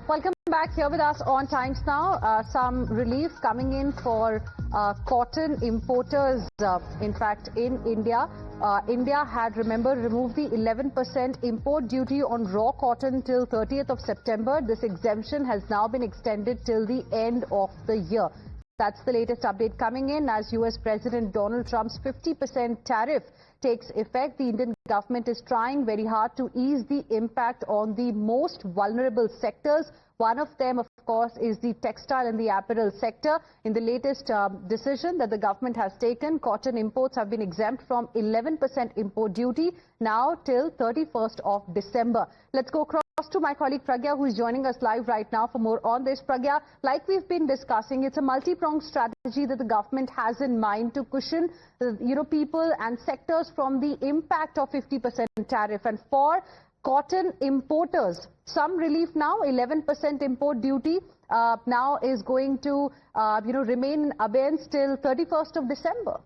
Welcome back. Here with us on Times Now. Some relief coming in for cotton importers. In fact, in India, India had, remember, removed the 11% import duty on raw cotton till 30th of September. This exemption has now been extended till the end of the year. That's the latest update coming in as US President Donald Trump's 50% tariff takes effect. The Indian government is trying very hard to ease the impact on the most vulnerable sectors. One of them, of course, is the textile and the apparel sector. In the latest decision that the government has taken, cotton imports have been exempt from 11% import duty now till 31st of December. Let's go across to my colleague Pragya, who is joining us live right now for more on this. Pragya, like we've been discussing, it's a multi-pronged strategy that the government has in mind to cushion, people and sectors from the impact of 50% tariff. And for cotton importers, some relief now. 11% import duty now is going to remain in abeyance till 31st of December.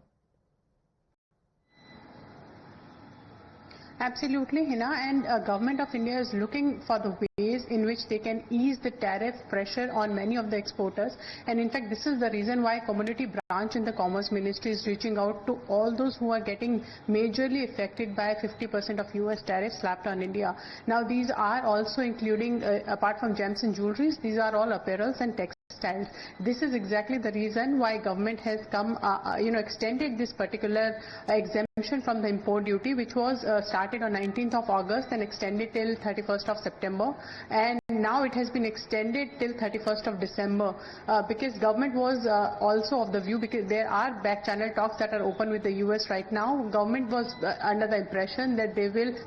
Absolutely, Hina, and Government of India is looking for the ways in which they can ease the tariff pressure on many of the exporters. And in fact, this is the reason why Commodity Branch in the Commerce Ministry is reaching out to all those who are getting majorly affected by 50% of US tariffs slapped on India. Now, these are also including, apart from gems and jewelries, these are all apparels and textiles. This is exactly the reason why government has come, extended this particular exemption from the import duty, which was started on 19th of August and extended till 31st of September. And now it has been extended till 31st of December because government was also of the view, because there are back channel talks that are open with the US right now. Government was under the impression that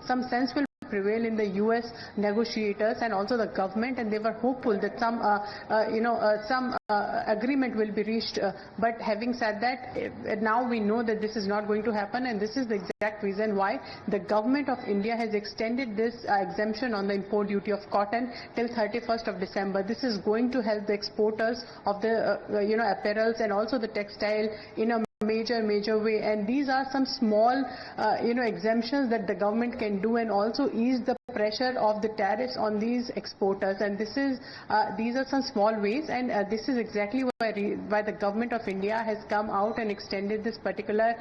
some sense will prevail in the US negotiators and also the government, and they were hopeful that some agreement will be reached. But having said that, now we know that this is not going to happen, and this is the exact reason why the government of India has extended this exemption on the import duty of cotton till 31st of December. This is going to help the exporters of the apparels and also the textile in a major way, and these are some small exemptions that the government can do and also ease the pressure of the tariffs on these exporters. And these are some small ways, and this is exactly why the government of India has come out and extended this particular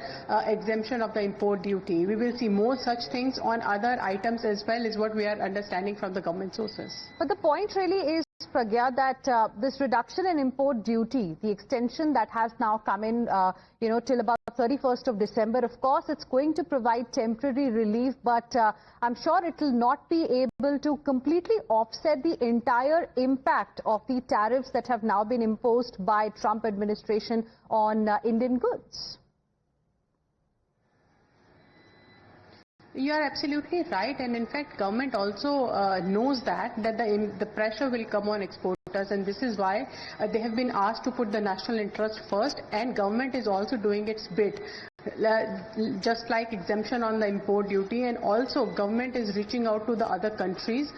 exemption of the import duty. We will see more such things on other items as well, is what we are understanding from the government sources. But the point really is, Pragya, that this reduction in import duty, the extension that has now come in, till about 31st of December, of course, it's going to provide temporary relief, but I'm sure it will not be able to completely offset the entire impact of the tariffs that have now been imposed by Trump administration on Indian goods. You are absolutely right, and in fact government also knows that the pressure will come on exporters, and this is why they have been asked to put the national interest first, and government is also doing its bit. Just like exemption on the import duty, and also government is reaching out to the other countries,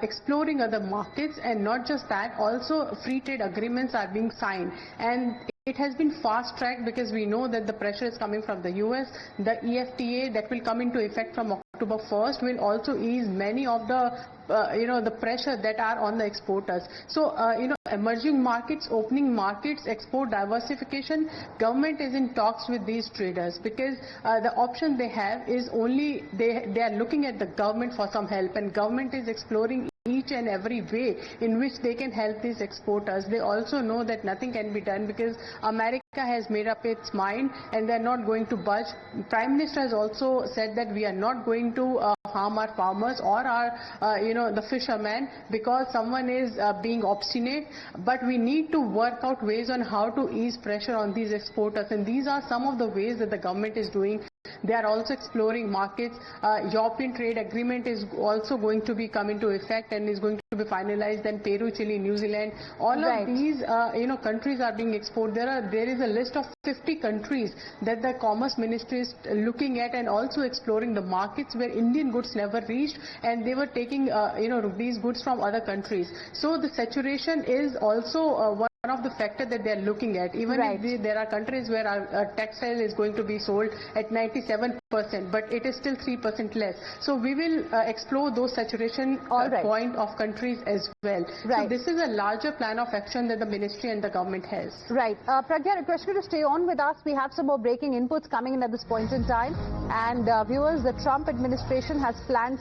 exploring other markets, and not just that, also free trade agreements are being signed, and it has been fast-tracked because we know that the pressure is coming from the US. The EFTA that will come into effect from October 1st will also ease many of the the pressure that are on the exporters. So emerging markets, opening markets, export diversification, government is in talks with these traders, because the option they have is only they are looking at the government for some help, and government is exploring each and every way in which they can help these exporters. They also know that nothing can be done because America has made up its mind and they're not going to budge. Prime Minister has also said that we are not going to harm our farmers or our the fishermen because someone is being obstinate, but we need to work out ways on how to ease pressure on these exporters, and these are some of the ways that the government is doing. They are also exploring markets. European trade agreement is also going to be come into effect and is going to be finalized. Then Peru, Chile, New Zealand, all of these countries are being exported. There is a list of 50 countries that the Commerce Ministry is looking at and also exploring the markets where Indian goods never reached, and they were taking these goods from other countries. So the saturation is also one of the factors that they are looking at. Even Right. if there are countries where our textile is going to be sold at 97%, but it is still 3% less. So we will explore those saturation All right. point of countries as well. Right. So this is a larger plan of action that the ministry and the government has. Right. Pragya, I request you to stay on with us. We have some more breaking inputs coming in at this point in time. And viewers, the Trump administration has planned